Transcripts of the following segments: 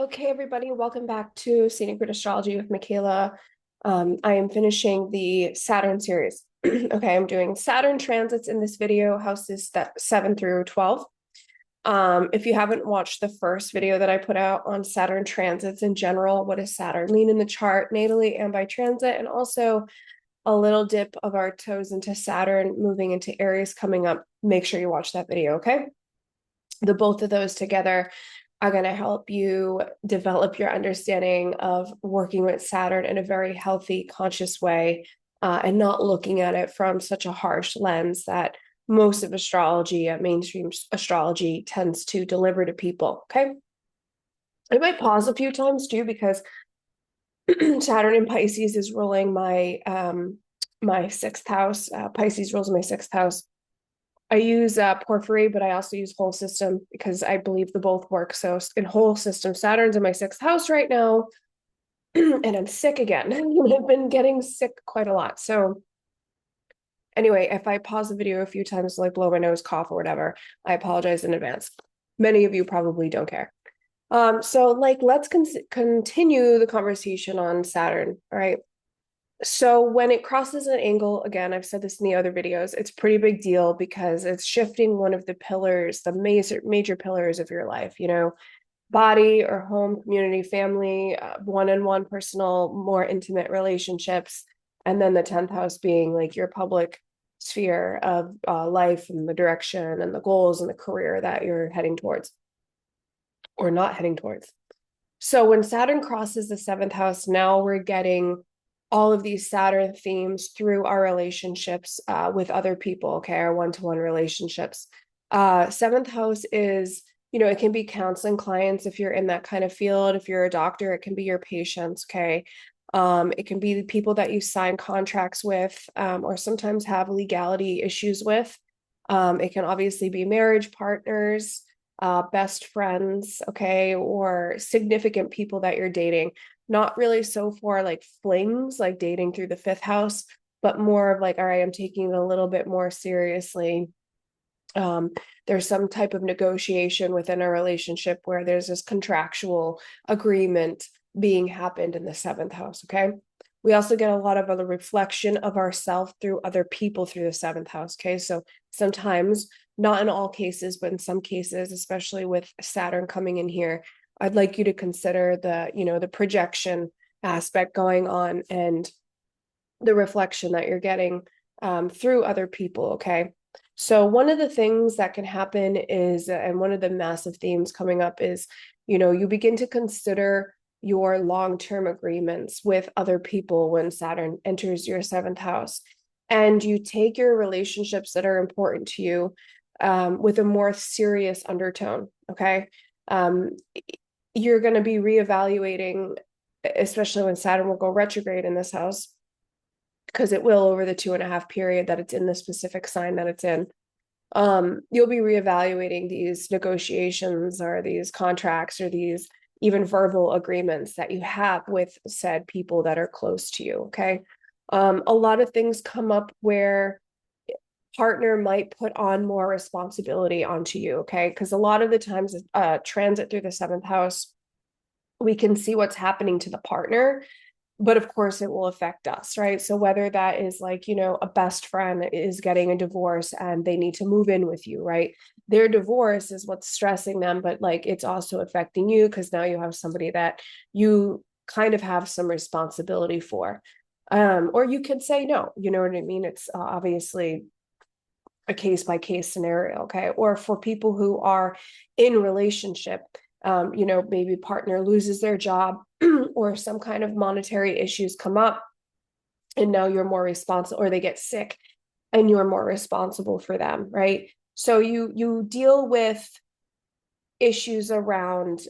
Okay, everybody, welcome back to Scenic Route Astrology with Makayla. I am finishing the Saturn series. Okay, I'm doing Saturn transits in this video, houses 7 through 12. If you haven't watched the first video that I put out on Saturn transits in general, what does Saturn mean in the chart, natally and by transit, and also a little dip of our toes into Saturn moving into Aries coming up, make sure you watch that video, okay? The both of those together are going to help you develop your understanding of working with Saturn in a very healthy, conscious way, and not looking at it from such a harsh lens that most of astrology, mainstream astrology, tends to deliver to people. Okay. I might pause a few times too, because Saturn in Pisces is ruling my sixth house. Pisces rules my sixth house. I use Porphyry, but I also use whole system because I believe the both work. So in whole system, Saturn's in my sixth house right now, and I'm sick again. I've been getting sick quite a lot. So anyway, if I pause the video a few times, like blow my nose, cough, or whatever, I apologize in advance. Many of you probably don't care. So let's continue the conversation on Saturn. All right. So when it crosses an angle, again, I've said this in the other videos, it's a pretty big deal because it's shifting one of the pillars, the major pillars of your life, body or home, community, family, one-on-one personal, more intimate relationships. And then the 10th house being like your public sphere of life and the direction and the goals and the career that you're heading towards or not heading towards. So when Saturn crosses the seventh house, now we're getting all of these Saturn themes through our relationships with other people, okay, our one-to-one relationships. Seventh house is, it can be counseling clients if you're in that kind of field. If you're a doctor, it can be your patients, okay? It can be the people that you sign contracts with or sometimes have legality issues with. It can obviously be marriage partners, best friends, okay, or significant people that you're dating. Not really so for like flings, like dating through the fifth house, but more of like, all right, I'm taking it a little bit more seriously. Um, there's some type of negotiation within a relationship where there's this contractual agreement being happened in the seventh house, okay? We also get a lot of other reflection of ourselves through other people through the seventh house, okay? So sometimes, not in all cases, but in some cases, especially with Saturn coming in here, I'd like you to consider the projection aspect going on and the reflection that you're getting through other people, okay? So one of the things that can happen is, and one of the massive themes coming up is, you begin to consider your long-term agreements with other people when Saturn enters your seventh house. And you take your relationships that are important to you with a more serious undertone, okay? Um, you're going to be reevaluating, especially when Saturn will go retrograde in this house, because it will over the 2.5 period that it's in the specific sign that it's in. You'll be reevaluating these negotiations or these contracts or these even verbal agreements that you have with said people that are close to you. Okay. A lot of things come up where partner might put on more responsibility onto you. Okay. Because a lot of the times, transit through the seventh house, we can see what's happening to the partner, but of course it will affect us, right? So whether that is like, a best friend is getting a divorce and they need to move in with you, right? Their divorce is what's stressing them, but like it's also affecting you because now you have somebody that you kind of have some responsibility for. Or you could say no, you know what I mean? It's obviously a case by case scenario, okay? Or for people who are in relationship, maybe partner loses their job or some kind of monetary issues come up and now you're more responsible, or they get sick and you're more responsible for them, right? So you deal with issues around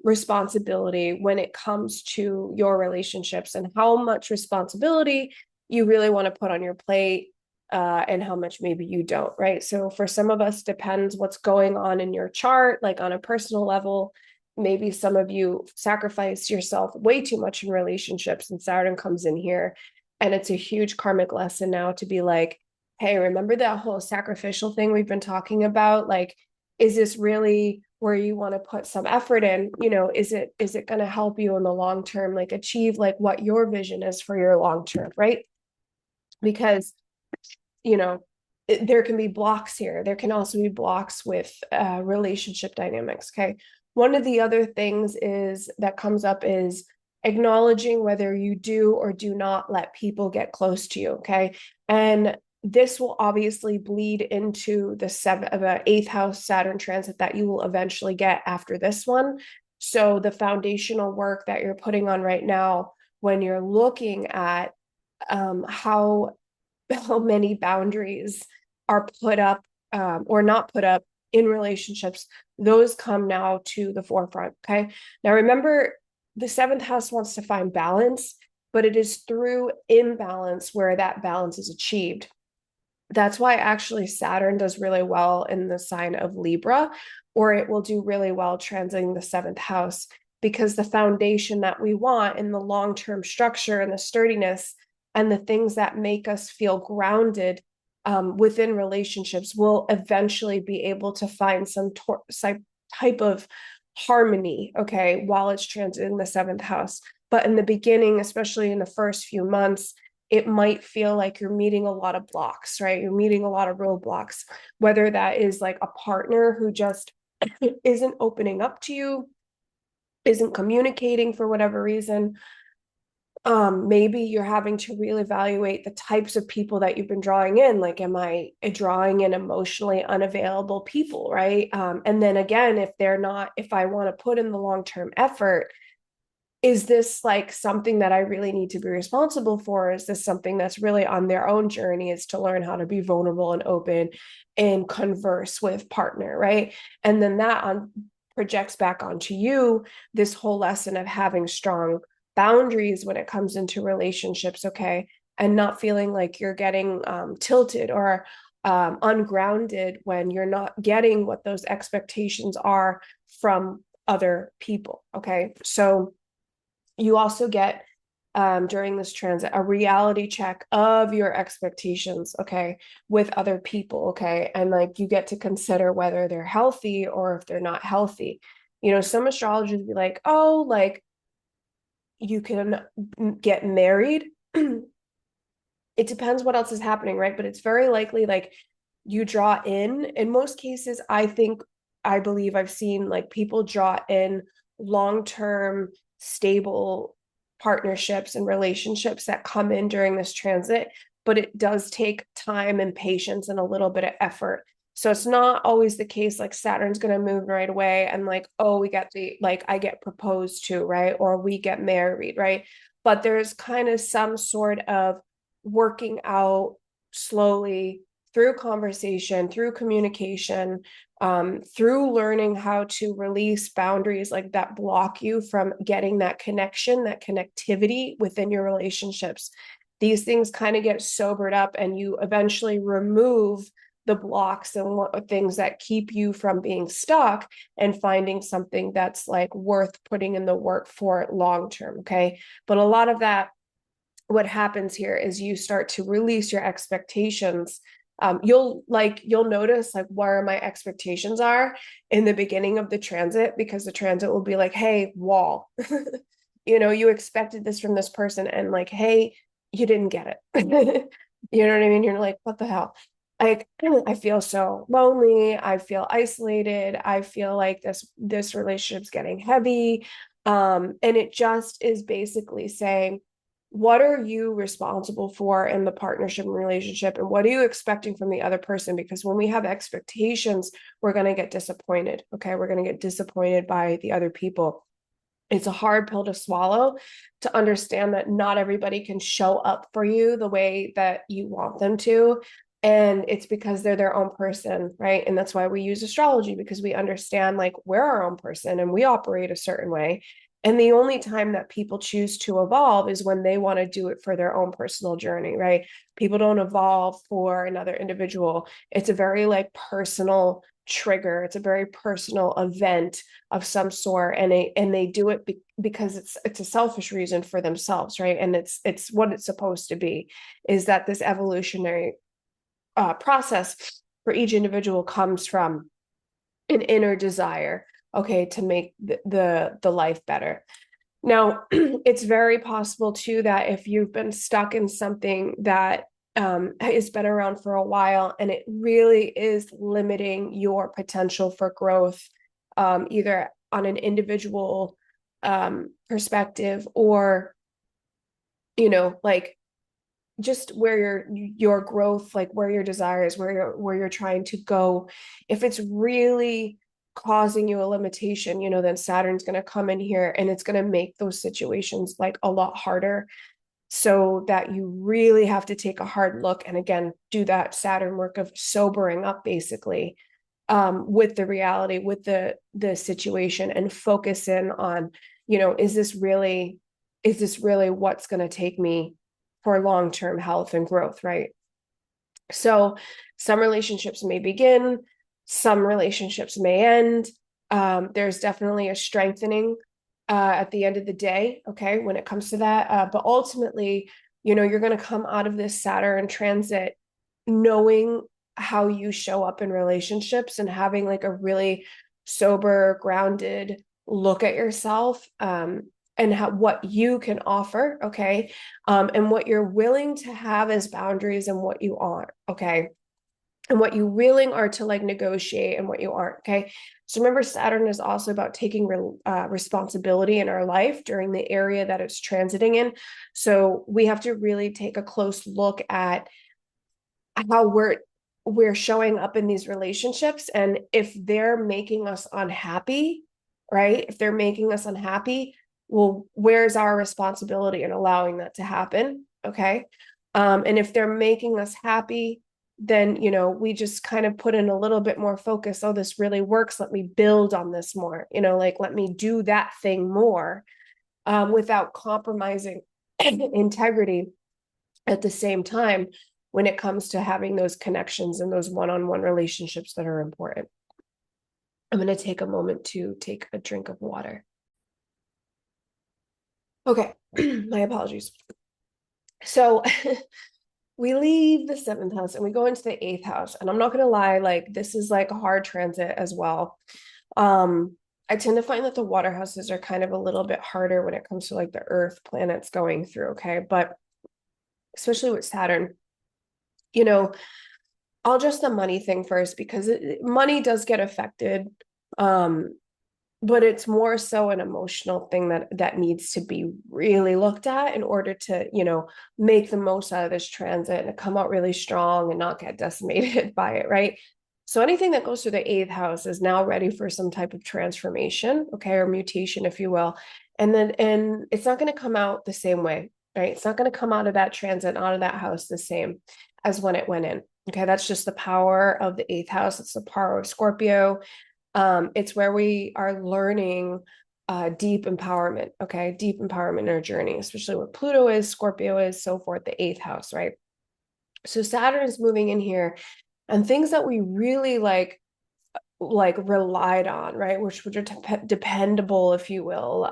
responsibility when it comes to your relationships and how much responsibility you really want to put on your plate, and how much maybe you don't, right? So for some of us, depends what's going on in your chart, like on a personal level. Maybe some of you sacrifice yourself way too much in relationships, and Saturn comes in here, and it's a huge karmic lesson now to be like, hey, remember that whole sacrificial thing we've been talking about? Like, is this really where you want to put some effort in, is it going to help you in the long term, like achieve like what your vision is for your long term, right? Because, you know, there can be blocks here. There can also be blocks with relationship dynamics. Okay. One of the other things is that comes up is acknowledging whether you do or do not let people get close to you. Okay. And this will obviously bleed into the eighth house Saturn transit that you will eventually get after this one. So the foundational work that you're putting on right now, when you're looking at how many boundaries are put up or not put up in relationships, those come now to the forefront. Okay. Now remember, the seventh house wants to find balance, but it is through imbalance where that balance is achieved. That's why actually Saturn does really well in the sign of Libra, or it will do really well transiting the seventh house, because the foundation that we want in the long-term structure and the sturdiness and the things that make us feel grounded within relationships will eventually be able to find some type of harmony, okay, while it's transiting the seventh house. But in the beginning, especially in the first few months, it might feel like you're meeting a lot of blocks, right? You're meeting a lot of roadblocks, whether that is like a partner who just isn't opening up to you, isn't communicating for whatever reason. Maybe you're having to reevaluate the types of people that you've been drawing in. Like, am I drawing in emotionally unavailable people, right? And then again, if I want to put in the long-term effort, is this like something that I really need to be responsible for? Is this something that's really on their own journey, is to learn how to be vulnerable and open and converse with partner, right? And then that projects back onto you, this whole lesson of having strong boundaries when it comes into relationships, okay? And not feeling like you're getting tilted or ungrounded when you're not getting what those expectations are from other people, okay? So you also get during this transit a reality check of your expectations, okay, with other people, okay, and like you get to consider whether they're healthy or if they're not healthy. Some astrologers be like, oh, like you can get married. It depends what else is happening, right? But it's very likely like you draw in most cases. I believe I've seen like people draw in long-term stable partnerships and relationships that come in during this transit, but it does take time and patience and a little bit of effort. So it's not always the case like Saturn's going to move right away and like, oh, I get proposed to, right? Or we get married, right? But there's kind of some sort of working out slowly through conversation, through communication, through learning how to release boundaries like that block you from getting that connection, that connectivity within your relationships. These things kind of get sobered up and you eventually remove the blocks and things that keep you from being stuck and finding something that's like worth putting in the work for long term. Okay. But a lot of that, what happens here is you start to release your expectations. You'll notice like where my expectations are in the beginning of the transit, because the transit will be like, hey, wall, you expected this from this person and like, hey, you didn't get it. You know what I mean? You're like, what the hell? Like, I feel so lonely. I feel isolated. I feel like this relationship's getting heavy. And it just is basically saying, what are you responsible for in the partnership and relationship, and what are you expecting from the other person? Because when we have expectations, we're going to get disappointed. Okay, we're going to get disappointed by the other people. It's a hard pill to swallow, to understand that not everybody can show up for you the way that you want them to. And it's because they're their own person, right? And that's why we use astrology, because we understand like we're our own person and we operate a certain way. And the only time that people choose to evolve is when they want to do it for their own personal journey, right? People don't evolve for another individual. It's a very like personal trigger. It's a very personal event of some sort, and they do it because it's a selfish reason for themselves, right? And it's what it's supposed to be, is that this evolutionary process for each individual comes from an inner desire, okay, to make the life better. Now, it's very possible too that if you've been stuck in something that has been around for a while and it really is limiting your potential for growth, either on an individual perspective or, like just where your growth, like where your desires, where you're trying to go, if it's really causing you a limitation, then Saturn's going to come in here and it's going to make those situations like a lot harder, so that you really have to take a hard look and again do that Saturn work of sobering up, basically, with the reality, with the situation, and focus in on, is this really what's going to take me for long-term health and growth, right? So some relationships may begin, some relationships may end. There's definitely a strengthening at the end of the day, okay, when it comes to that. But ultimately, you're going to come out of this Saturn transit knowing how you show up in relationships and having like a really sober, grounded look at yourself, and what you can offer, okay, and what you're willing to have as boundaries and what you aren't, okay, and what you willing are to like negotiate and what you aren't, okay. So remember, Saturn is also about taking responsibility in our life during the area that it's transiting in. So we have to really take a close look at how we're showing up in these relationships, and if they're making us unhappy, right? If they're making us unhappy, well, where's our responsibility in allowing that to happen? Okay. And if they're making us happy, then we just kind of put in a little bit more focus. Oh, this really works, let me build on this more, like let me do that thing more, without compromising integrity at the same time when it comes to having those connections and those one-on-one relationships that are important. I'm going to take a moment to take a drink of water. Okay, my apologies. So we leave the 7th house and we go into the 8th house. And I'm not going to lie, like this is like a hard transit as well. I tend to find that the water houses are kind of a little bit harder when it comes to like the Earth planets going through, okay? But especially with Saturn, I'll address the money thing first because money does get affected. But it's more so an emotional thing that needs to be really looked at in order to, make the most out of this transit and come out really strong and not get decimated by it, right? So anything that goes through the 8th house is now ready for some type of transformation, okay, or mutation, if you will. And it's not going to come out the same way, right? It's not going to come out of that transit, out of that house the same as when it went in. Okay, that's just the power of the 8th house. It's the power of Scorpio. It's where we are learning deep empowerment, okay? Deep empowerment in our journey, especially what Pluto is, Scorpio is, so forth, the 8th house, right? So Saturn is moving in here, and things that we really like relied on, right, which are dependable, if you will,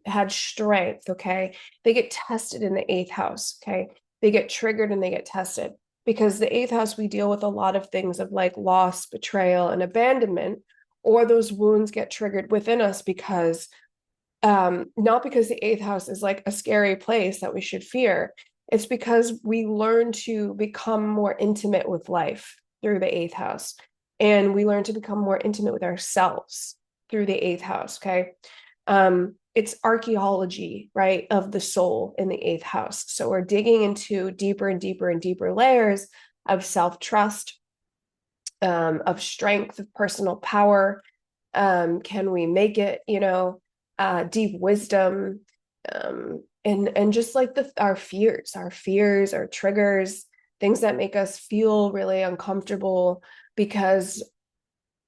had strength, okay? They get tested in the 8th house, okay? They get triggered and they get tested because the 8th house, we deal with a lot of things of like loss, betrayal, and abandonment, or those wounds get triggered within us because not because the 8th house is like a scary place that we should fear. It's because we learn to become more intimate with life through the 8th house. And we learn to become more intimate with ourselves through the 8th house, okay? It's archaeology, right, of the soul in the 8th house. So we're digging into deeper and deeper and deeper layers of self-trust, of strength, of personal power. Can we make it, deep wisdom, and just like our fears, our triggers, things that make us feel really uncomfortable because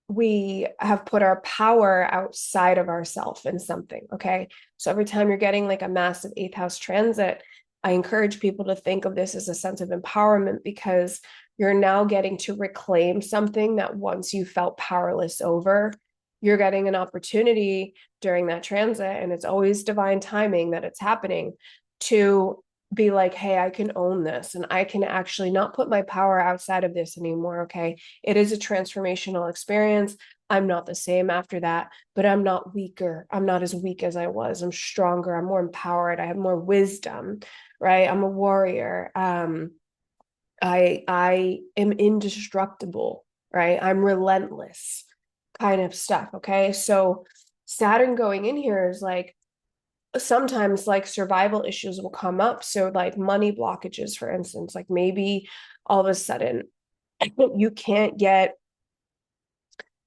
we have put our power outside of ourselves in something, okay? So every time you're getting like a massive 8th house transit, I encourage people to think of this as a sense of empowerment because you're now getting to reclaim something that once you felt powerless over. You're getting an opportunity during that transit, and it's always divine timing that it's happening, to be like, hey, I can own this and I can actually not put my power outside of this anymore, okay? It is a transformational experience. I'm not the same after that, but I'm not weaker. I'm not as weak as I was. I'm stronger. I'm more empowered. I have more wisdom, right? I'm a warrior. I am indestructible, right? I'm relentless kind of stuff. Okay. So Saturn going in here is like sometimes like survival issues will come up. So like money blockages, for instance, like maybe all of a sudden you can't get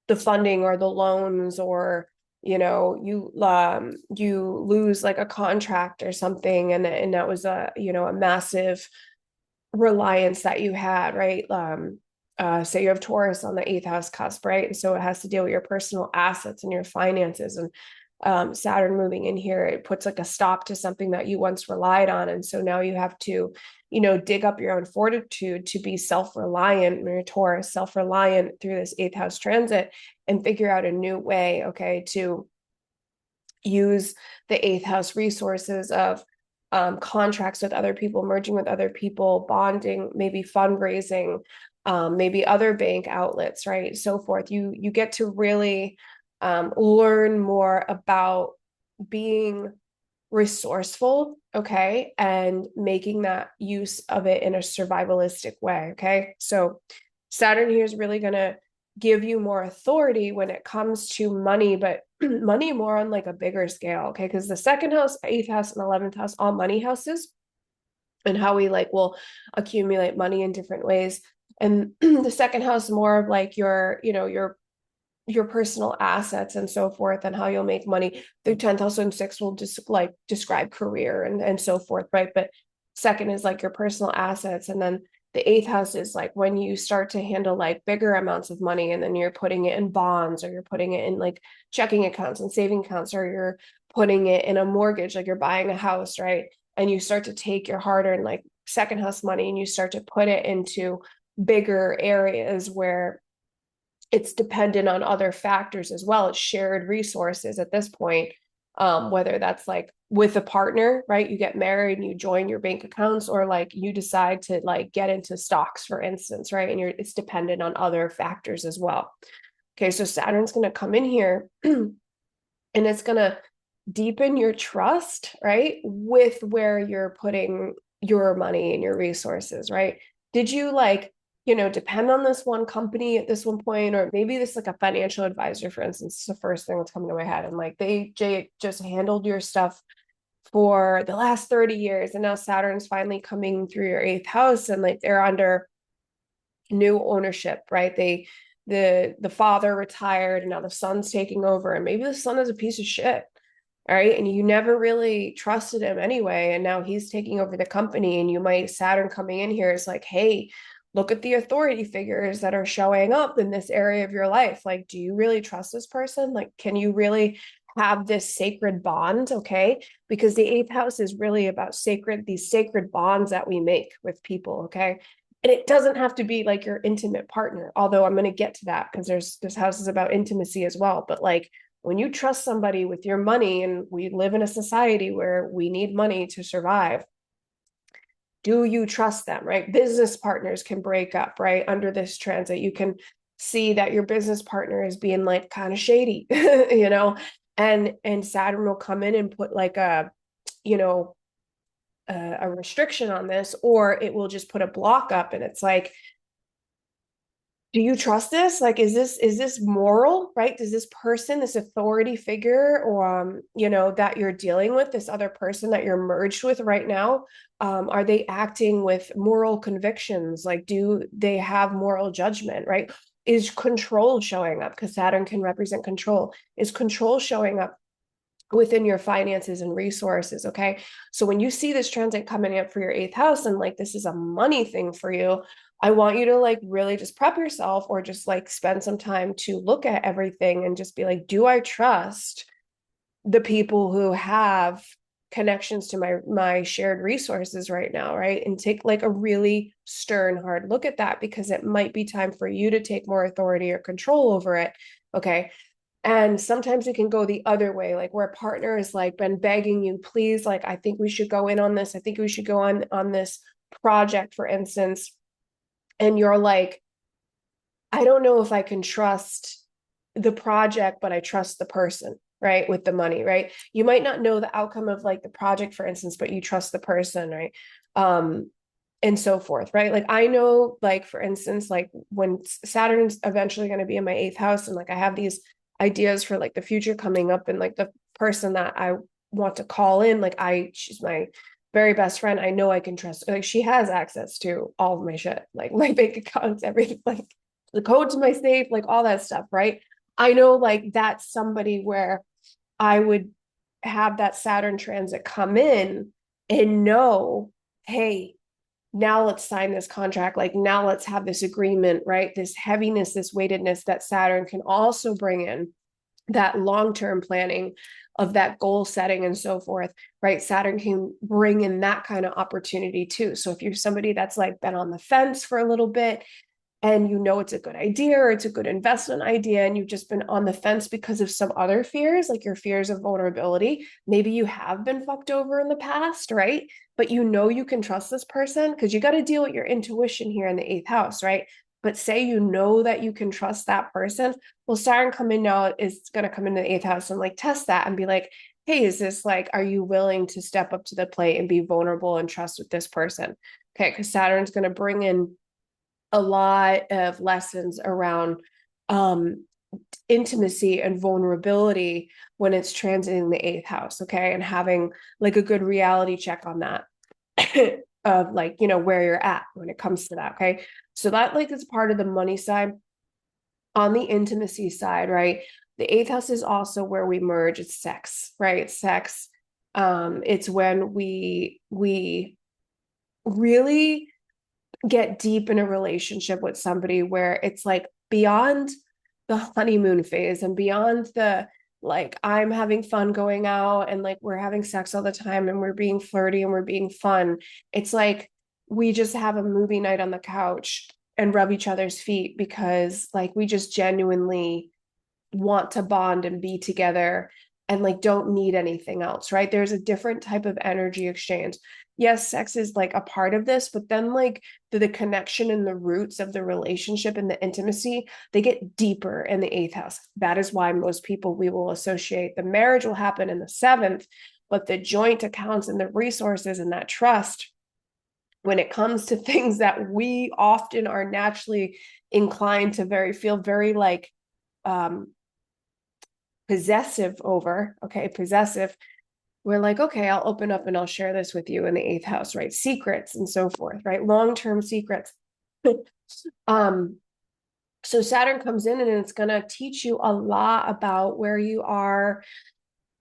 the funding or the loans, or you lose like a contract or something, and that was a massive reliance that you had, right? Say you have Taurus on the eighth house cusp, right? And so it has to deal with your personal assets and your finances. And Saturn moving in here, it puts like a stop to something that you once relied on. And so now you have to, dig up your own fortitude to be self-reliant, your Taurus, self-reliant through this eighth house transit, and figure out a new way, okay, to use the eighth house resources of contracts with other people, merging with other people, bonding, maybe fundraising, maybe other bank outlets, right? So forth. You get to really learn more about being resourceful, okay, and making that use of it in a survivalistic way, okay? So Saturn here is really going to give you more authority when it comes to money, but money more on like a bigger scale, okay? Because the second house, eighth house, and 11th house, all money houses, and how we like will accumulate money in different ways. And the second house more of like your personal assets and so forth, and how you'll make money. The 10th house and 6th will just like describe career and so forth, right? But second is like your personal assets. And then the eighth house is like when you start to handle like bigger amounts of money, and then you're putting it in bonds, or you're putting it in like checking accounts and saving accounts, or you're putting it in a mortgage, like you're buying a house, right? And you start to take your hard-earned like second house money, and you start to put it into bigger areas where it's dependent on other factors as well. It's shared resources at this point, whether that's like with a partner, right? You get married and you join your bank accounts, or like you decide to like get into stocks, for instance, right? And it's dependent on other factors as well. Okay, so Saturn's going to come in here and it's going to deepen your trust, right? With where you're putting your money and your resources, right? Did you like, depend on this one company at this one point, or maybe this like a financial advisor, for instance, is the first thing that's coming to my head. And like they just handled your stuff for the last 30 years. And now Saturn's finally coming through your eighth house, and like they're under new ownership, right? The father retired, and now the son's taking over, and maybe the son is a piece of shit, right? And you never really trusted him anyway, and now he's taking over the company. And you might, Saturn coming in here is like, hey, look at the authority figures that are showing up in this area of your life. Like, do you really trust this person? Like, can you really have this sacred bond? Okay, because the eighth house is really about these sacred bonds that we make with people. Okay, and it doesn't have to be like your intimate partner, although I'm going to get to that, because this house is about intimacy as well. But like, when you trust somebody with your money, and we live in a society where we need money to survive, do you trust them, right? Business partners can break up, right? Under this transit, you can see that your business partner is being like kind of shady, and Saturn will come in and put like you know, a restriction on this, or it will just put a block up. And it's like, do you trust this? Like, is this moral, right? Does this person, this authority figure, or that you're dealing with, this other person that you're merged with right now, are they acting with moral convictions? Like, do they have moral judgment, right? Is control showing up? Because Saturn can represent control. Is control showing up within your finances and resources? Okay, so when you see this transit coming up for your eighth house, and like this is a money thing for you, I want you to like really just prep yourself, or just like spend some time to look at everything and just be like, do I trust the people who have connections to my shared resources right now, right? And take like a really stern hard look at that, because it might be time for you to take more authority or control over it. Okay, and sometimes it can go the other way, like where a partner is like been begging you, please, like, I think we should go in on this. I think we should go on this project, for instance. And you're like, I don't know if I can trust the project, but I trust the person, right? With the money, right? You might not know the outcome of like the project, for instance, but you trust the person, right? And so forth, right? Like I know, like for instance, like when Saturn's eventually going to be in my 8th house, and like I have these ideas for like the future coming up, and like the person that I want to call in, like she's my very best friend. I know I can trust. Like she has access to all of my shit, like my bank accounts, everything, like the code to my safe, like all that stuff, right? I know like that's somebody where I would have that Saturn transit come in and know, hey, now let's sign this contract. Like now let's have this agreement, right? This heaviness, this weightedness that Saturn can also bring in, that long-term planning of that goal setting and so forth, right? Saturn can bring in that kind of opportunity too. So if you're somebody that's like been on the fence for a little bit, and you know it's a good idea or it's a good investment idea, and you've just been on the fence because of some other fears, like your fears of vulnerability. Maybe you have been fucked over in the past, right? But you know you can trust this person, because you got to deal with your intuition here in the 8th house, right? But say you know that you can trust that person. Well, Saturn come in now is going to come into the 8th house and like test that and be like, hey, is this like, are you willing to step up to the plate and be vulnerable and trust with this person? Okay, because Saturn's going to bring in a lot of lessons around um, intimacy and vulnerability when it's transiting the 8th house, okay, and having like a good reality check on that of like, you know, where you're at when it comes to that, okay? So that like is part of the money side. On the intimacy side, right, the 8th house is also where we merge. It's sex, right? It's sex. It's when we really get deep in a relationship with somebody where it's like beyond the honeymoon phase and beyond the like I'm having fun going out and like we're having sex all the time and we're being flirty and we're being fun. It's like we just have a movie night on the couch and rub each other's feet because like we just genuinely want to bond and be together and like don't need anything else, right? There's a different type of energy exchange. Yes, sex is like a part of this, but then like the connection and the roots of the relationship and the intimacy, they get deeper in the 8th house. That is why most people, we will associate the marriage will happen in the 7th, but the joint accounts and the resources and that trust, when it comes to things that we often are naturally inclined to feel very like um possessive over, okay, possessive, we're like, okay, I'll open up and I'll share this with you in the 8th house, right? Secrets and so forth, right? Long-term secrets. um, so Saturn comes in and it's going to teach you a lot about where you are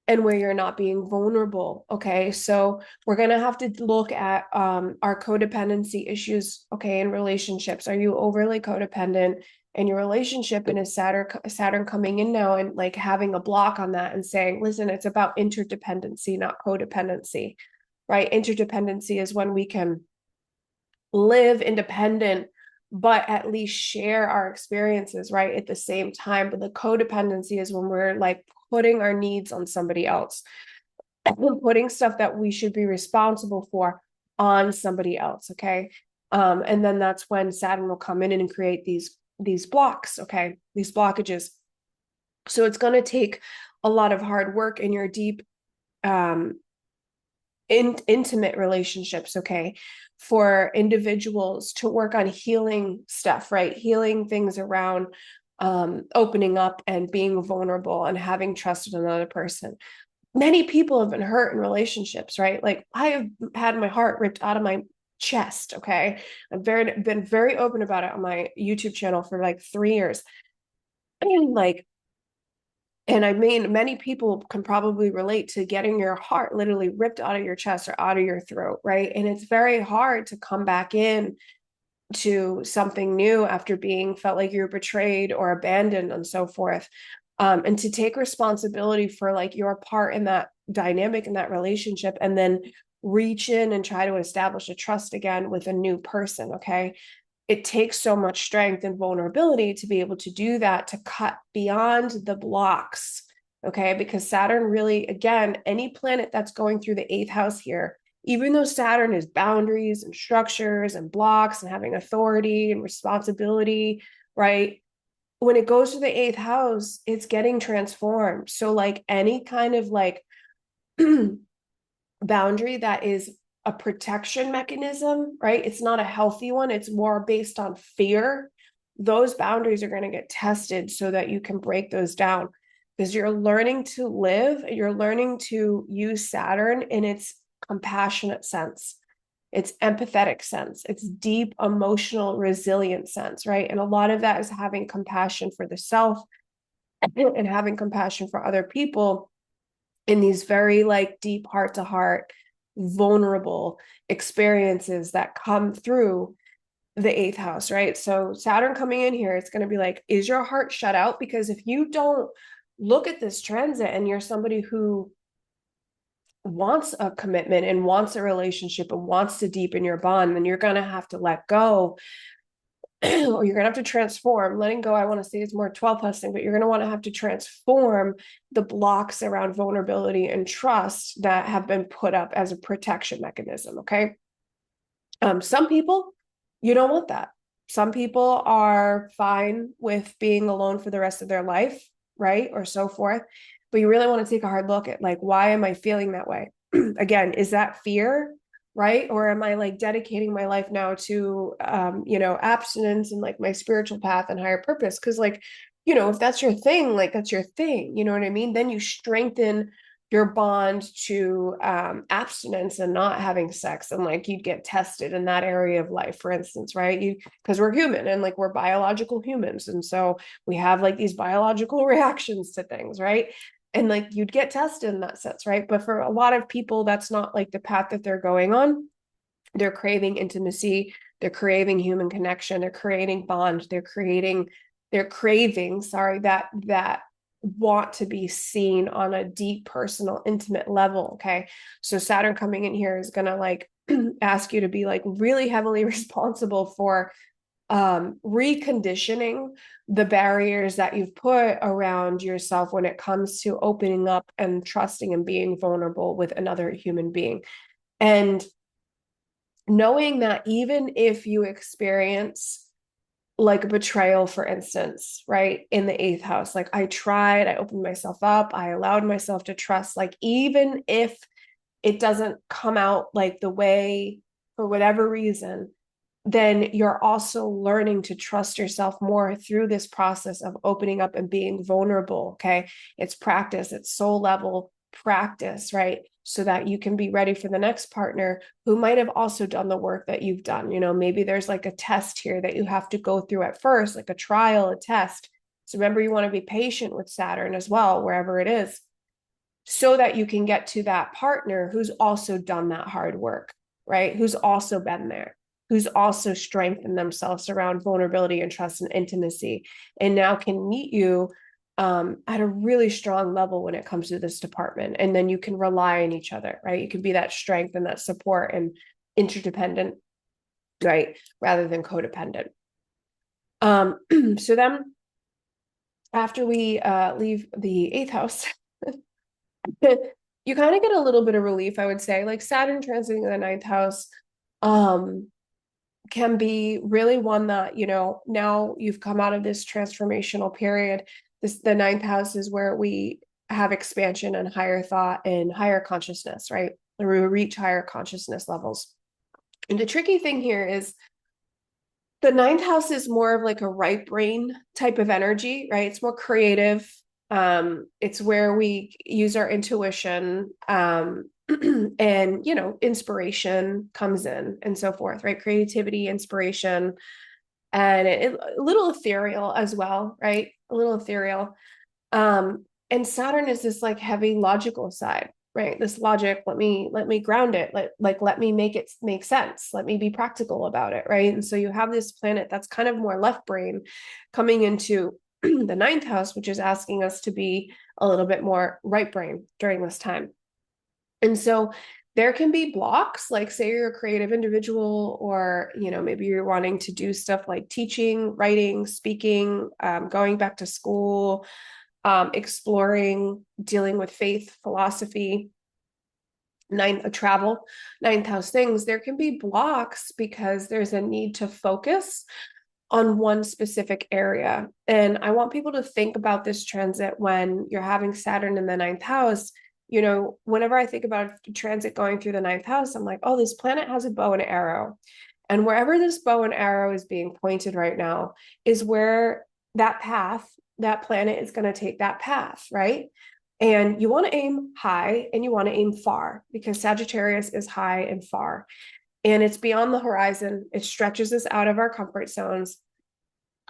and where you're not being vulnerable. Okay. So we're going to have to look at our codependency issues. Okay. In relationships, are you overly codependent in your relationship? And is Saturn coming in now and like having a block on that and saying, listen, it's about interdependency, not codependency, right? Interdependency is when we can live independent, but at least share our experiences, right? At the same time. But the codependency is when we're like putting our needs on somebody else, putting stuff that we should be responsible for on somebody else. Okay. And then that's when Saturn will come in and create these blocks, okay, these blockages. So it's going to take a lot of hard work in your deep intimate relationships, okay, for individuals to work on healing stuff, right? Healing things around opening up and being vulnerable and having trust in another person. Many people have been hurt in relationships, right? Like I have had my heart ripped out of my chest, okay? I've been very open about it on my YouTube channel for like 3 years. And like, and I mean, many people can probably relate to getting your heart literally ripped out of your chest or out of your throat, right? And it's very hard to come back in to something new after being felt like you were betrayed or abandoned and so forth. And to take responsibility for like your part in that dynamic in that relationship and then reach in and try to establish a trust again with a new person, okay? It takes so much strength and vulnerability to be able to do that, to cut beyond the blocks, okay? Because Saturn really, again, any planet that's going through the 8th house here, even though Saturn is boundaries and structures and blocks and having authority and responsibility, right? when it goes to the eighth house, it's getting transformed. So like any kind of like boundary that is a protection mechanism, right? It's not a healthy one. It's more based on fear. Those boundaries are going to get tested so that you can break those down because you're learning to live, you're learning to use Saturn in its compassionate sense, its empathetic sense, its deep emotional resilient sense, right? And a lot of that is having compassion for the self and having compassion for other people in these very like deep heart to heart, vulnerable experiences that come through the eighth house, right? So Saturn coming in here, it's going to be like, is your heart shut out? Because if you don't look at this transit and you're somebody who wants a commitment and wants a relationship and wants to deepen your bond, then you're going to have to let go or you're going to have to transform. Letting go, I want to say, is more 12th house thing, but you're going to want to have to transform the blocks around vulnerability and trust that have been put up as a protection mechanism. Okay. Some people, you don't want that. Some people are fine with being alone for the rest of their life, right? Or so forth. But you really want to take a hard look at like, why am I feeling that way? Again, is that fear? Right? Or am I like dedicating my life now to abstinence and like my spiritual path and higher purpose? Because like, if that's your thing, like that's your thing, you know what I mean? Then you strengthen your bond to abstinence and not having sex, and like you'd get tested in that area of life, for instance, right? You, because we're human and like we're biological humans, and so we have like these biological reactions to things, right? And like you'd get tested in that sense, right? But for a lot of people, that's not like the path that they're going on. They're craving intimacy, they're craving human connection, they're creating bond, they're craving, sorry, that want to be seen on a deep, personal, intimate level. Okay. So Saturn coming in here is gonna like ask you to be like really heavily responsible for reconditioning the barriers that you've put around yourself when it comes to opening up and trusting and being vulnerable with another human being. And knowing that even if you experience like a betrayal, for instance, right, in the eighth house, like I tried, I opened myself up, I allowed myself to trust, like even if it doesn't come out like the way, for whatever reason, then you're also learning to trust yourself more through this process of opening up and being vulnerable. Okay. It's practice, it's soul level practice, right? So that you can be ready for the next partner who might have also done the work that you've done. Maybe there's like a test here that you have to go through at first, like a trial, a test. So remember, you want to be patient with Saturn as well, wherever it is, so that you can get to that partner who's also done that hard work, right? Who's also been there, who's also strengthened themselves around vulnerability and trust and intimacy, and now can meet you at a really strong level when it comes to this department. And then you can rely on each other, right? You can be that strength and that support and interdependent, right? Rather than codependent. So then after we leave the eighth house, you kind of get a little bit of relief, I would say. Like Saturn transiting the ninth house can be really one that, now you've come out of this transformational period. The ninth house is where we have expansion and higher thought and higher consciousness, right? Where we reach higher consciousness levels. And the tricky thing here is the ninth house is more of like a right brain type of energy, right? It's more creative. It's where we use our intuition, and inspiration comes in and so forth, right? Creativity, inspiration, and a little ethereal as well, right? A little ethereal. And Saturn is this like heavy logical side, right? This logic, let me ground it, let me make it make sense, let me be practical about it, right? And so you have this planet that's kind of more left brain coming into the ninth house, which is asking us to be a little bit more right brain during this time. And so there can be blocks, like say you're a creative individual, or maybe you're wanting to do stuff like teaching, writing, speaking, going back to school, exploring, dealing with faith, philosophy, ninth house things. There can be blocks because there's a need to focus on one specific area. And I want people to think about this transit when you're having Saturn in the ninth house. You know, whenever I think about a transit going through the ninth house, I'm like, oh, this planet has a bow and arrow. And wherever this bow and arrow is being pointed right now is where that path, that planet is going to take that path, right? And you want to aim high and you want to aim far because Sagittarius is high and far. And it's beyond the horizon. It stretches us out of our comfort zones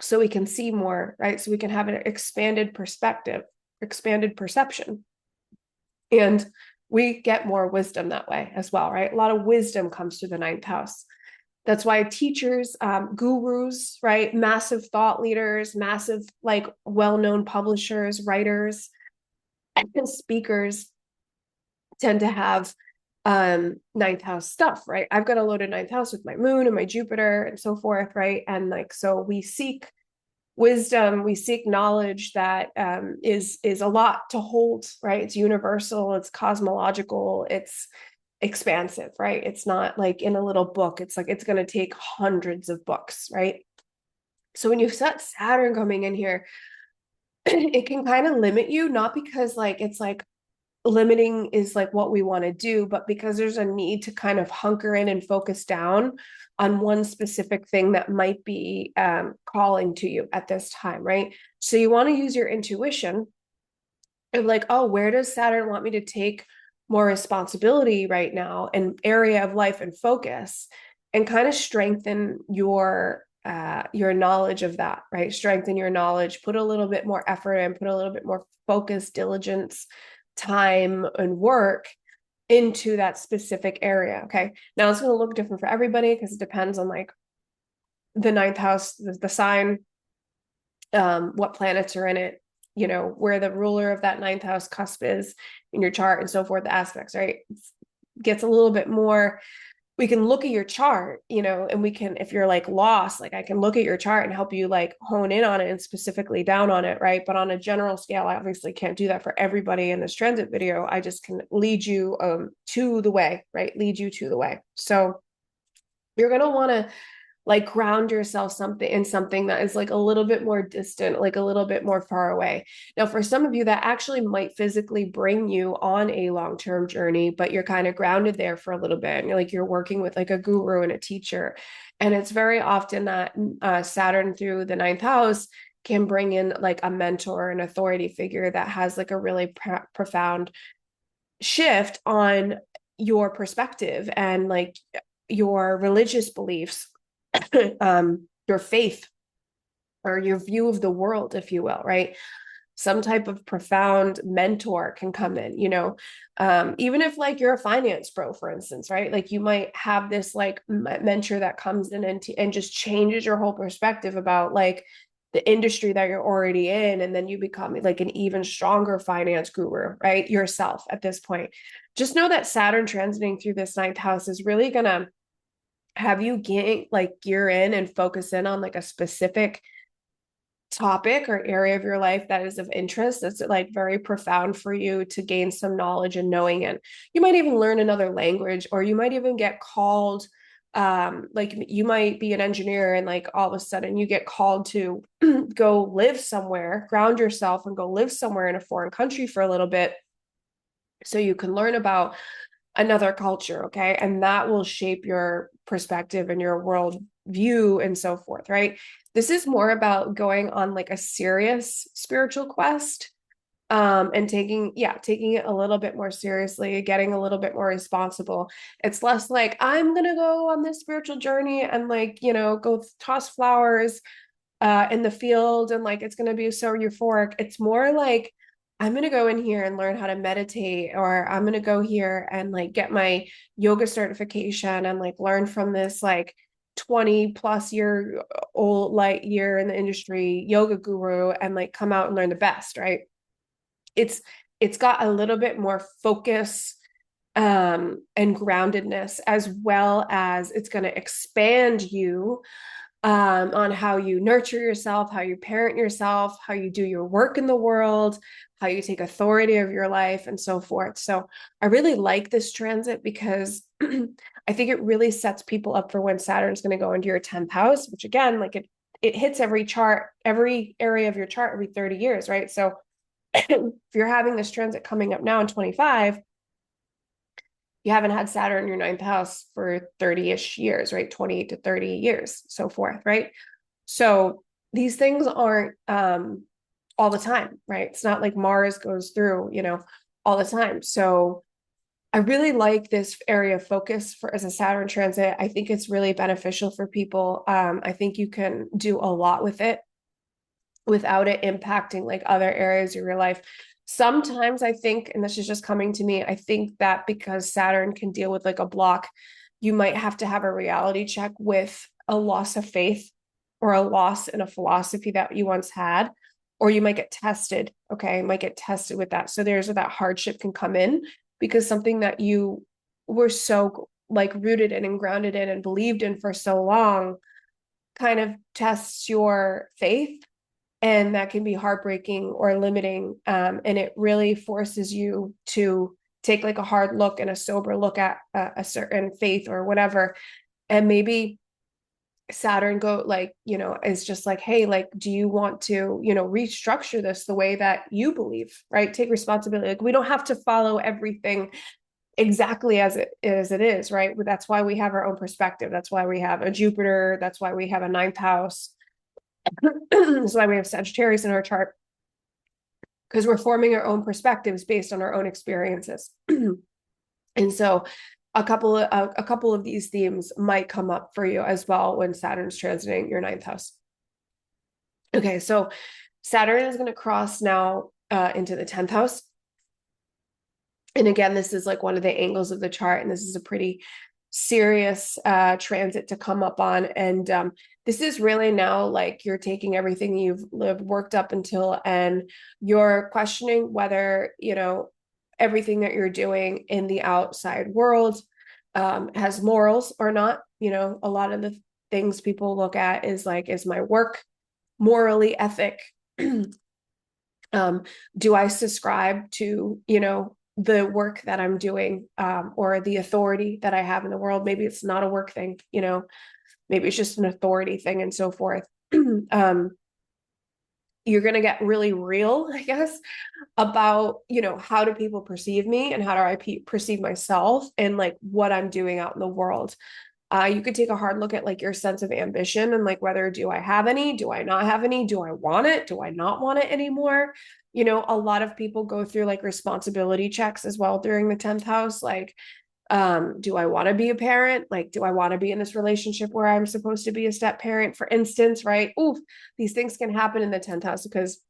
so we can see more, right? So we can have an expanded perspective, expanded perception. And we get more wisdom that way as well, right? A lot of wisdom comes through the ninth house. That's why teachers, gurus, right? Massive thought leaders, massive, like well-known publishers, writers, and speakers tend to have ninth house stuff, right? I've got a loaded ninth house with my moon and my Jupiter and so forth, right? And like, so we seek wisdom, we seek knowledge that is a lot to hold, right? It's universal, it's cosmological, it's expansive, right? It's not like in a little book. It's like it's going to take hundreds of books, right? So when you've got Saturn coming in here, it can kind of limit you, not because like it's like limiting is like what we want to do, but because there's a need to kind of hunker in and focus down on one specific thing that might be calling to you at this time, right? So you want to use your intuition of like, oh, where does Saturn want me to take more responsibility right now, an area of life and focus, and kind of strengthen your knowledge of that, right? Strengthen your knowledge, put a little bit more effort in, put a little bit more focus, diligence, time, and work into that specific area. Okay. Now it's going to look different for everybody because it depends on like the ninth house, the sign, what planets are in it, you know, where the ruler of that ninth house cusp is in your chart and so forth, the aspects, right? It gets a little bit more. We can look at your chart, you know, and we can, if you're like lost, like I can look at your chart and help you like hone in on it and specifically down on it, right? But on a general scale, I obviously can't do that for everybody in this transit video. I just can lead you to the way, right? Lead you to the way. So you're going to want to like ground yourself something in something that is like a little bit more distant, like a little bit more far away. Now, for some of you, that actually might physically bring you on a long-term journey, but you're kind of grounded there for a little bit. And you're working with like a guru and a teacher. And it's very often that Saturn through the ninth house can bring in like a mentor, an authority figure that has like a really profound shift on your perspective and like your religious beliefs, your faith or your view of the world, if you will, right? Some type of profound mentor can come in, you know, even if like you're a finance pro, for instance, right? Like you might have this like mentor that comes in and just changes your whole perspective about like the industry that you're already in. And then you become like an even stronger finance guru, right? Yourself at this point. Just know that Saturn transiting through this ninth house is really going to have you gear in and focus in on like a specific topic or area of your life that is of interest that's like very profound for you to gain some knowledge and knowing in. You might even learn another language, or you might even get called like you might be an engineer and like all of a sudden you get called to go live somewhere, ground yourself and go live somewhere in a foreign country for a little bit so you can learn about another culture, okay? And that will shape your perspective and your world view and so forth, right? This is more about going on like a serious spiritual quest, and taking it a little bit more seriously, getting a little bit more responsible. It's less like I'm gonna go on this spiritual journey and like, you know, go toss flowers in the field and like it's gonna be so euphoric. It's more like I'm going to go in here and learn how to meditate, or I'm going to go here and like get my yoga certification and like learn from this like 20 plus year old like year in the industry yoga guru and like come out and learn the best, right? It's got a little bit more focus and groundedness, as well as it's going to expand you on how you nurture yourself, how you parent yourself, how you do your work in the world, how you take authority of your life, and so forth. So I really like this transit because I think it really sets people up for when Saturn's going to go into your 10th house, which again, like it hits every area of your chart every 30 years, right? So if you're having this transit coming up now in 25, you haven't had Saturn in your ninth house for 30-ish years, right? 20 to 30 years, so forth, right? So these things aren't all the time, right? It's not like Mars goes through, all the time. So I really like this area of focus for as a Saturn transit. I think it's really beneficial for people. I think you can do a lot with it without it impacting like other areas of your life. Sometimes I think, and this is just coming to me, I think that because Saturn can deal with like a block, you might have to have a reality check with a loss of faith or a loss in a philosophy that you once had, or you might get tested. Okay. You might get tested with that. So there's where that hardship can come in because something that you were so like rooted in and grounded in and believed in for so long kind of tests your faith, and that can be heartbreaking or limiting. And it really forces you to take like a hard look and a sober look at a certain faith or whatever. And maybe Saturn go like, is just like, hey, like, do you want to, restructure this the way that you believe, right? Take responsibility. Like, we don't have to follow everything exactly as it is, right? But that's why we have our own perspective. That's why we have a Jupiter. That's why we have a ninth house. That's why we have Sagittarius in our chart, because we're forming our own perspectives based on our own experiences. And so a couple of these themes might come up for you as well when Saturn's transiting your ninth house. Okay, so Saturn is going to cross now into the 10th house. And again, this is like one of the angles of the chart, and this is a pretty serious transit to come up on. And this is really now like you're taking everything you've worked up until, and you're questioning whether, everything that you're doing in the outside world has morals or not. A lot of the things people look at is like, is my work morally ethic? Do I subscribe to, the work that I'm doing, or the authority that I have in the world? Maybe it's not a work thing, maybe it's just an authority thing and so forth. You're going to get really real, I guess, about, how do people perceive me and how do I perceive myself and like what I'm doing out in the world. You could take a hard look at like your sense of ambition and like, whether do I have any, do I not have any, do I want it, do I not want it anymore? A lot of people go through like responsibility checks as well during the 10th house. Like, do I want to be a parent? Like, do I want to be in this relationship where I'm supposed to be a step parent, for instance, right? Ooh, these things can happen in the 10th house because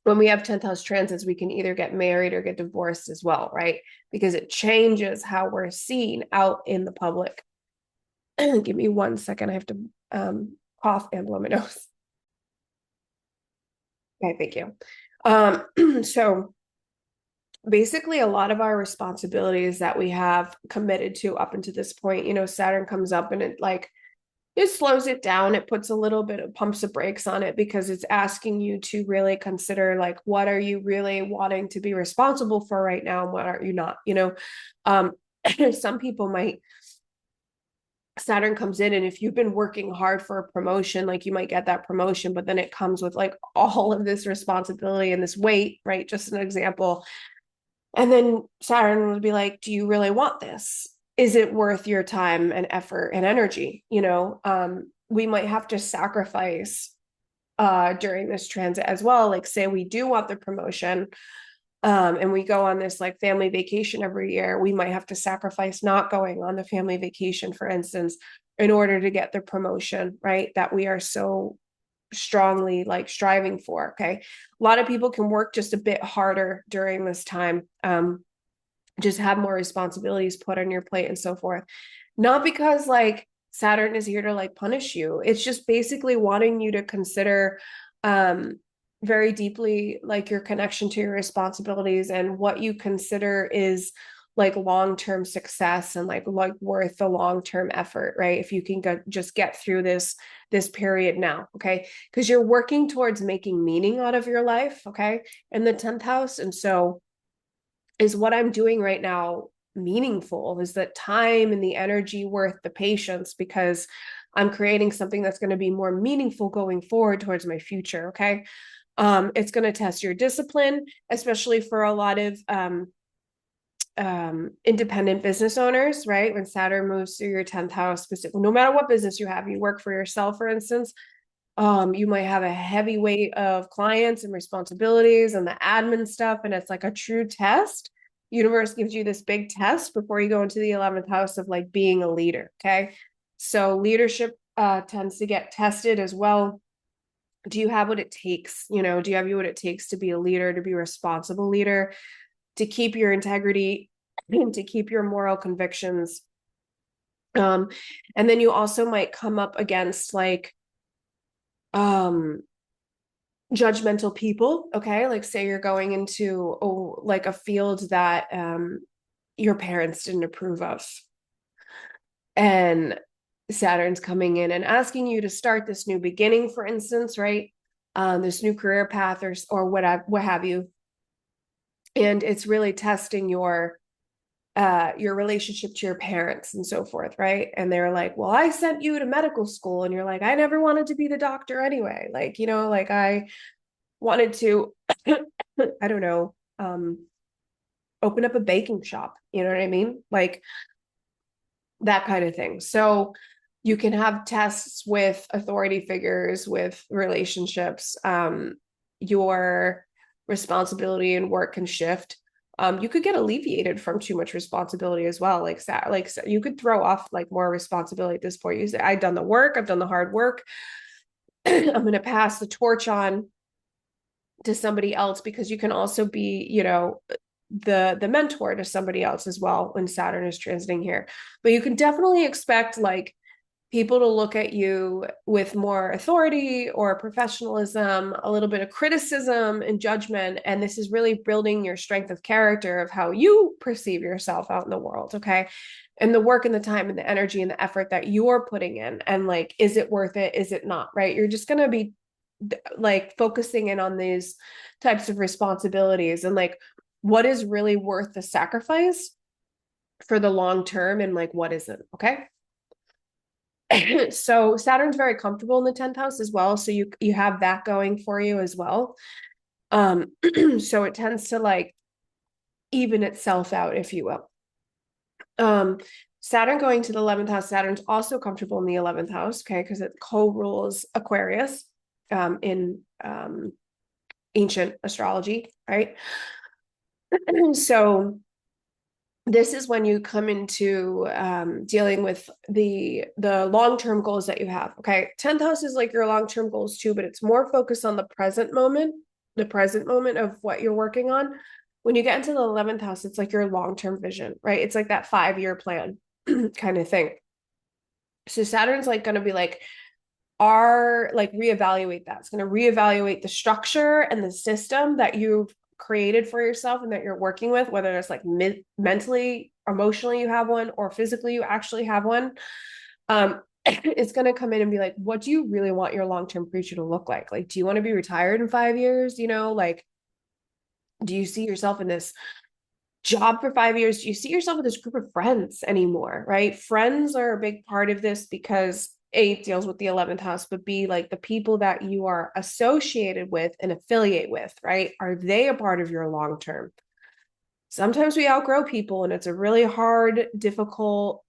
when we have 10th house transits, we can either get married or get divorced as well, right? Because it changes how we're seen out in the public. Give me 1 second. I have to cough and blow my nose. Okay, thank you. So basically a lot of our responsibilities that we have committed to up until this point, Saturn comes up and it slows it down. It puts a little bit of pumps of brakes on it because it's asking you to really consider like, what are you really wanting to be responsible for right now and what are you not? Some people might, Saturn comes in, and if you've been working hard for a promotion, like you might get that promotion, but then it comes with like all of this responsibility and this weight, right? Just an example. And then Saturn would be like, do you really want this? Is it worth your time and effort and energy? We might have to sacrifice during this transit as well. Like, say we do want the promotion, and we go on this like family vacation every year, we might have to sacrifice not going on the family vacation, for instance, in order to get the promotion, right? That we are so strongly like striving for. Okay. A lot of people can work just a bit harder during this time, just have more responsibilities put on your plate and so forth. Not because like Saturn is here to like punish you. It's just basically wanting you to consider very deeply like your connection to your responsibilities and what you consider is like long-term success and like worth the long-term effort, right? If you can just get through this period now, okay? Because you're working towards making meaning out of your life, okay? In the 10th house. And so is what I'm doing right now meaningful? Is that time and the energy worth the patience? Because I'm creating something that's going to be more meaningful going forward towards my future. Okay. It's going to test your discipline, especially for a lot of independent business owners, right? When Saturn moves through your 10th house, no matter what business you have, you work for yourself, for instance, you might have a heavy weight of clients and responsibilities and the admin stuff, and it's like a true test. Universe gives you this big test before you go into the 11th house of like being a leader. Okay. So leadership tends to get tested as well. Do you have what it takes? Do you have what it takes to be a leader, to be a responsible leader, to keep your integrity, to keep your moral convictions? And then you also might come up against like judgmental people. Okay, like say you're going into like a field that your parents didn't approve of, and Saturn's coming in and asking you to start this new beginning, for instance, right? This new career path or what have you. And it's really testing your relationship to your parents and so forth, right? And they're like, well, I sent you to medical school, and you're like, I never wanted to be the doctor anyway. Like, like I wanted to I don't know, open up a baking shop, you know what I mean? Like that kind of thing. So you can have tests with authority figures, with relationships. Your responsibility and work can shift. You could get alleviated from too much responsibility as well. Like you could throw off like more responsibility at this point. You say, I've done the work, I've done the hard work. I'm going to pass the torch on to somebody else, because you can also be, the mentor to somebody else as well when Saturn is transiting here. But you can definitely expect like people to look at you with more authority or professionalism, a little bit of criticism and judgment. And this is really building your strength of character of how you perceive yourself out in the world. Okay. And the work and the time and the energy and the effort that you're putting in. And like, is it worth it? Is it not? Right. You're just going to be like focusing in on these types of responsibilities and like what is really worth the sacrifice for the long term and like what isn't. Okay. So Saturn's very comfortable in the 10th house as well. So you have that going for you as well. So it tends to like even itself out, if you will. Saturn going to the 11th house, Saturn's also comfortable in the 11th house, okay, because it co-rules Aquarius in ancient astrology, right? So this is when you come into dealing with the long-term goals that you have. Okay, 10th house is like your long-term goals too, but it's more focused on the present moment of what you're working on. When you get into the 11th house, it's like your long-term vision, right? It's like that 5-year plan kind of thing. So Saturn's like going to be like, reevaluate that. It's going to reevaluate the structure and the system that you've created for yourself and that you're working with, whether it's like mentally, emotionally you have one, or physically you actually have one. It's going to come in and be like, what do you really want your long-term future to look like? Like, do you want to be retired in 5 years? Like, do you see yourself in this job for 5 years? Do you see yourself with this group of friends anymore? Right? Friends are a big part of this because A, it deals with the 11th house, but B, like the people that you are associated with and affiliate with, right? Are they a part of your long term? Sometimes we outgrow people, and it's a really hard, difficult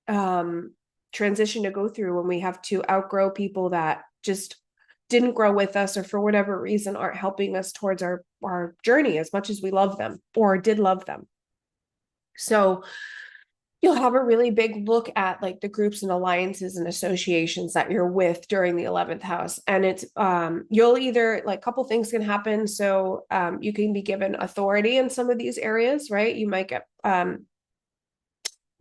transition to go through when we have to outgrow people that just didn't grow with us or for whatever reason aren't helping us towards our journey as much as we love them or did love them. So you'll have a really big look at like the groups and alliances and associations that you're with during the 11th house. And it's you'll either like a couple things can happen. So you can be given authority in some of these areas, right? You might get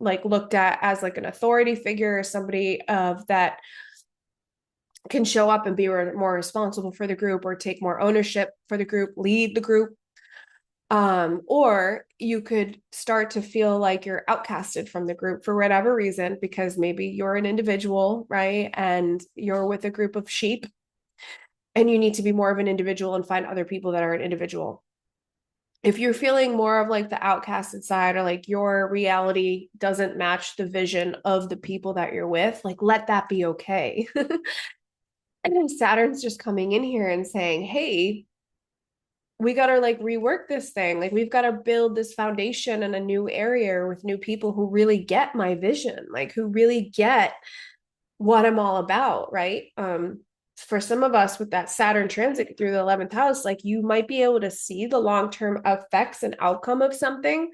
like looked at as like an authority figure or somebody of that can show up and be more responsible for the group or take more ownership for the group, lead the group. Or you could start to feel like you're outcasted from the group for whatever reason, because maybe you're an individual, right? And you're with a group of sheep and you need to be more of an individual and find other people that are an individual. if you're feeling more of like the outcasted side, or like your reality doesn't match the vision of the people that you're with, like let that be okay. And then Saturn's just coming in here and saying, hey, we got to like rework this thing. Like we've got to build this foundation in a new area with new people who really get my vision, like who really get what I'm all about, right? For some of us with that Saturn transit through the 11th house, like you might be able to see the long-term effects and outcome of something,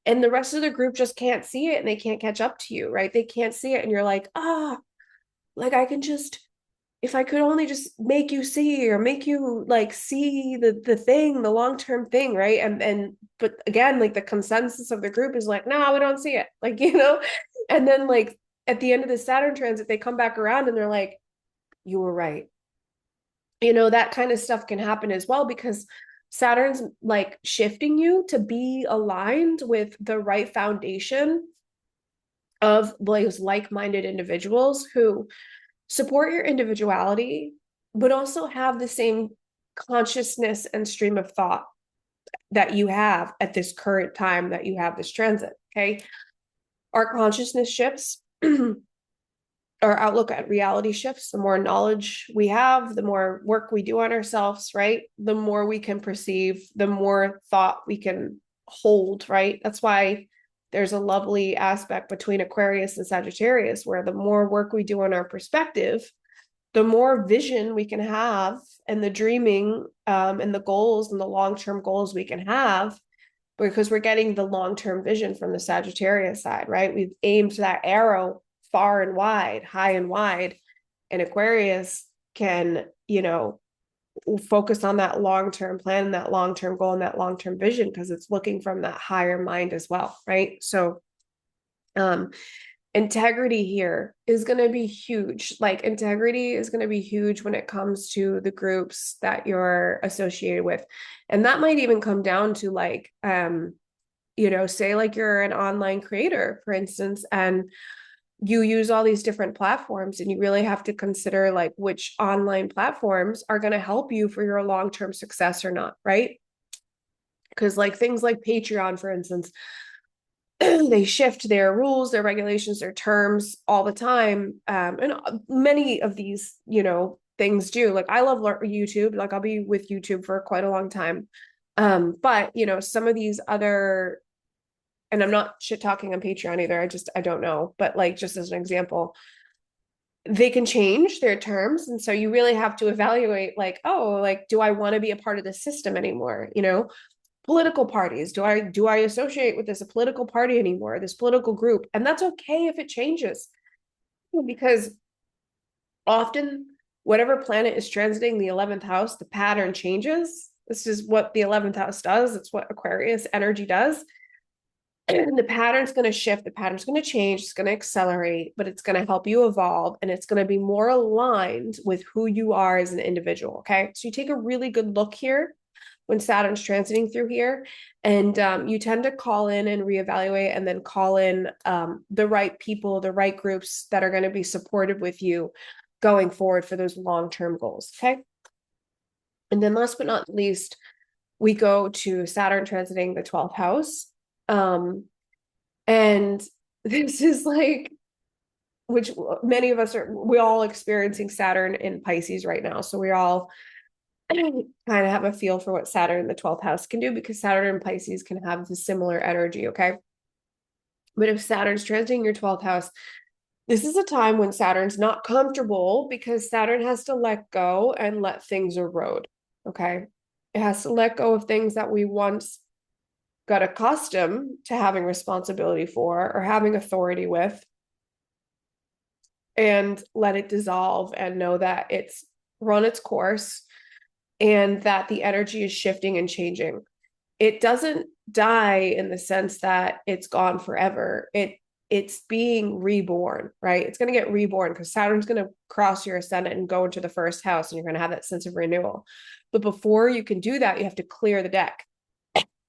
and the rest of the group just can't see it and they can't catch up to you, right? They can't see it. And you're like, like I can just, if I could only just make you see, or make you like see the thing, the long-term thing, right? And but again, like the consensus of the group is like, no, we don't see it. Like, and then like at the end of the Saturn transit, they come back around and they're like, you were right. That kind of stuff can happen as well, because Saturn's like shifting you to be aligned with the right foundation of those like-minded individuals who support your individuality, but also have the same consciousness and stream of thought that you have at this current time that you have this transit. Okay. Our consciousness shifts, our outlook at reality shifts. The more knowledge we have, the more work we do on ourselves, right? The more we can perceive, the more thought we can hold, right? That's why there's a lovely aspect between Aquarius and Sagittarius, where the more work we do on our perspective, the more vision we can have, and the dreaming, and the goals and the long-term goals we can have, because we're getting the long-term vision from the Sagittarius side, right? We've aimed that arrow far and wide, high and wide, and Aquarius can, focus on that long-term plan, that long-term goal, and that long-term vision, because it's looking from that higher mind as well, right? So integrity here is going to be huge. Like integrity is going to be huge when it comes to the groups that you're associated with. And that might even come down to like, say like you're an online creator, for instance, and you use all these different platforms, and you really have to consider like which online platforms are going to help you for your long-term success or not, right? Because like things like Patreon, for instance, they shift their rules, their regulations, their terms all the time. And many of these, things do. Like I love YouTube. Like I'll be with YouTube for quite a long time. But some of these other, and I'm not shit talking on Patreon either. I don't know. But like just as an example, they can change their terms. And so you really have to evaluate like, oh, like, do I want to be a part of the system anymore? Political parties, do I associate with this a political party anymore, this political group? And that's okay if it changes, because often whatever planet is transiting the 11th house, the pattern changes. This is what the 11th house does. It's what Aquarius energy does. And the pattern's going to shift, the pattern's going to change, it's going to accelerate, but it's going to help you evolve, and it's going to be more aligned with who you are as an individual. Okay, so you take a really good look here when Saturn's transiting through here, and you tend to call in and reevaluate, and then call in the right people, the right groups that are going to be supportive with you going forward for those long-term goals. Okay, and then last but not least, we go to Saturn transiting the 12th house. And this is like, which many of us we're all experiencing Saturn in Pisces right now. So we all kind of have a feel for what Saturn in the 12th house can do, because Saturn and Pisces can have the similar energy. Okay. But if Saturn's transiting your 12th house, this is a time when Saturn's not comfortable, because Saturn has to let go and let things erode. Okay. It has to let go of things that we once got accustomed to having responsibility for or having authority with, and let it dissolve and know that it's run its course, and that the energy is shifting and changing. It doesn't die in the sense that it's gone forever. It's being reborn, right? It's going to get reborn, because Saturn's going to cross your ascendant and go into the first house, and you're going to have that sense of renewal. But before you can do that, you have to clear the deck,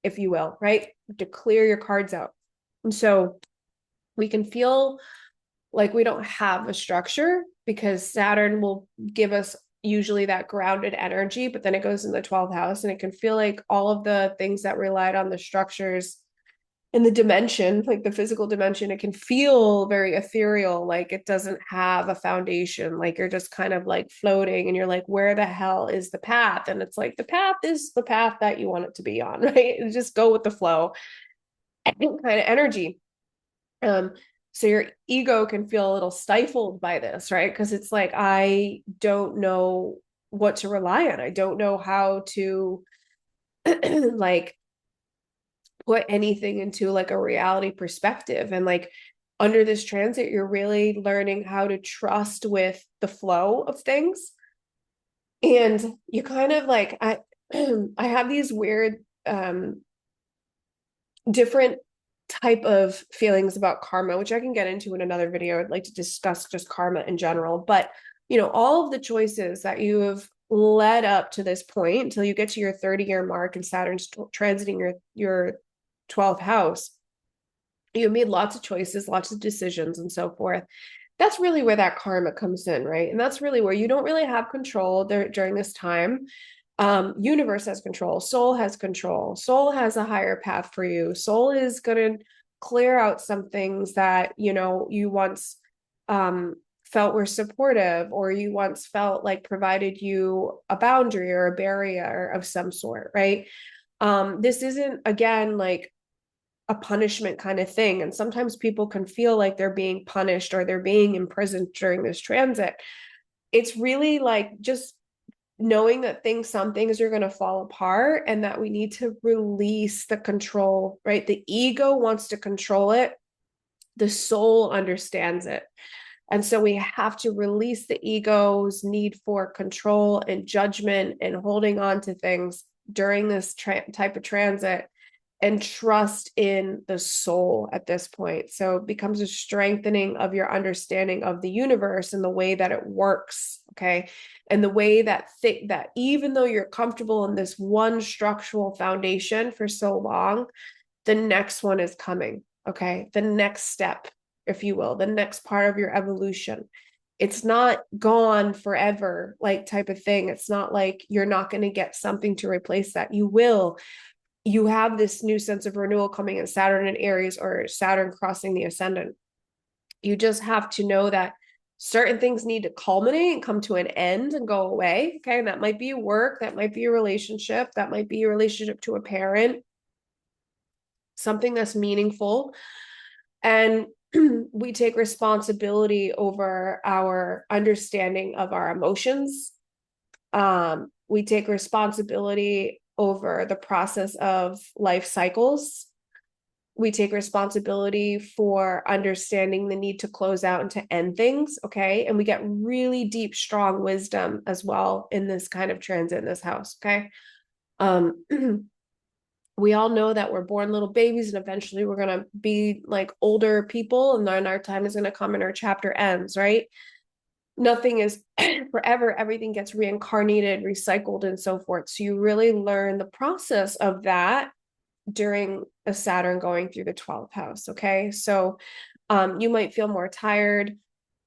if you will, right? You have to clear your cards out. And so we can feel like we don't have a structure, because Saturn will give us usually that grounded energy, but then it goes in the 12th house and it can feel like all of the things that relied on the structures in the dimension, like the physical dimension, it can feel very ethereal, like it doesn't have a foundation, like you're just kind of like floating and you're like, where the hell is the path? And it's like, the path is the path that you want it to be on, right? And just go with the flow kind of energy. Um, so your ego can feel a little stifled by this, right? Because it's like, I don't know what to rely on. I don't know how to like put anything into like a reality perspective. And like under this transit, you're really learning how to trust with the flow of things. And you kind of like, I have these weird different type of feelings about karma, which I can get into in another video. I'd like to discuss just karma in general. But all of the choices that you have led up to this point until you get to your 30-year mark and Saturn's transiting your 12th house, you made lots of choices, lots of decisions, and so forth. That's really where that karma comes in, right? And that's really where you don't really have control there during this time. Universe has control, soul has control, soul has a higher path for you. Soul is going to clear out some things that you once felt were supportive, or you once felt like provided you a boundary or a barrier of some sort, right? This isn't, again, like a punishment kind of thing. And sometimes people can feel like they're being punished or they're being imprisoned during this transit. It's really like just knowing that some things are going to fall apart and that we need to release the control, right? The ego wants to control it. The soul understands it. And so we have to release the ego's need for control and judgment and holding on to things during this type of transit and trust in the soul at this point. So it becomes a strengthening of your understanding of the universe and the way that it works, okay? And the way that that even though you're comfortable in this one structural foundation for so long, the next one is coming, okay? The next step, if you will, the next part of your evolution. It's not gone forever, like type of thing. It's not like you're not going to get something to replace that. You will. You have this new sense of renewal coming in Saturn and Aries, or Saturn crossing the ascendant. You just have to know that certain things need to culminate and come to an end and go away. Okay. And that might be work, that might be a relationship, that might be a relationship to a parent, something that's meaningful. And we take responsibility over our understanding of our emotions. We take responsibility over the process of life cycles. We take responsibility for understanding the need to close out and to end things, okay? And we get really deep, strong wisdom as well in this kind of transit in this house, okay? We all know that we're born little babies and eventually we're going to be like older people, and then our time is going to come and our chapter ends, right? Nothing is forever. Everything gets reincarnated, recycled, and so forth. So you really learn the process of that during a Saturn going through the 12th house. Okay. So you might feel more tired.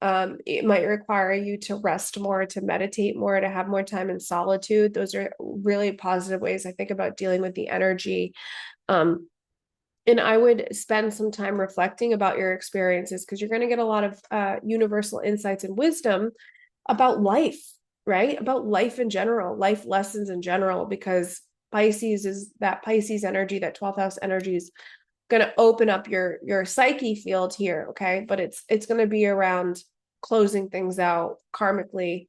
It might require you to rest more, to meditate more, to have more time in solitude. Those are really positive ways I think about dealing with the energy. And I would spend some time reflecting about your experiences, because you're going to get a lot of universal insights and wisdom about life, right? About life in general, life lessons in general, because Pisces is that Pisces energy, that 12th house energy is going to open up your psyche field here, okay? But it's going to be around closing things out karmically,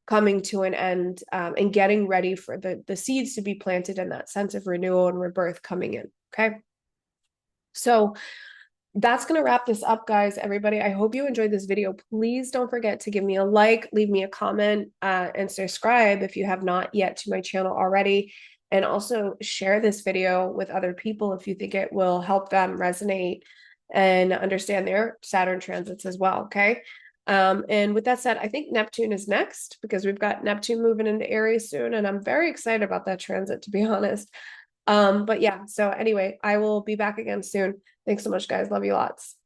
coming to an end, and getting ready for the seeds to be planted and that sense of renewal and rebirth coming in, okay? So that's going to wrap this up, guys. Everybody, I hope you enjoyed this video. Please don't forget to give me a like, leave me a comment, and subscribe if you have not yet to my channel already. And also share this video with other people if you think it will help them resonate and understand their Saturn transits as well, okay? And with that said, I think Neptune is next, because we've got Neptune moving into Aries soon, and I'm very excited about that transit, to be honest. But yeah, so anyway, I will be back again soon. Thanks so much, guys. Love you lots.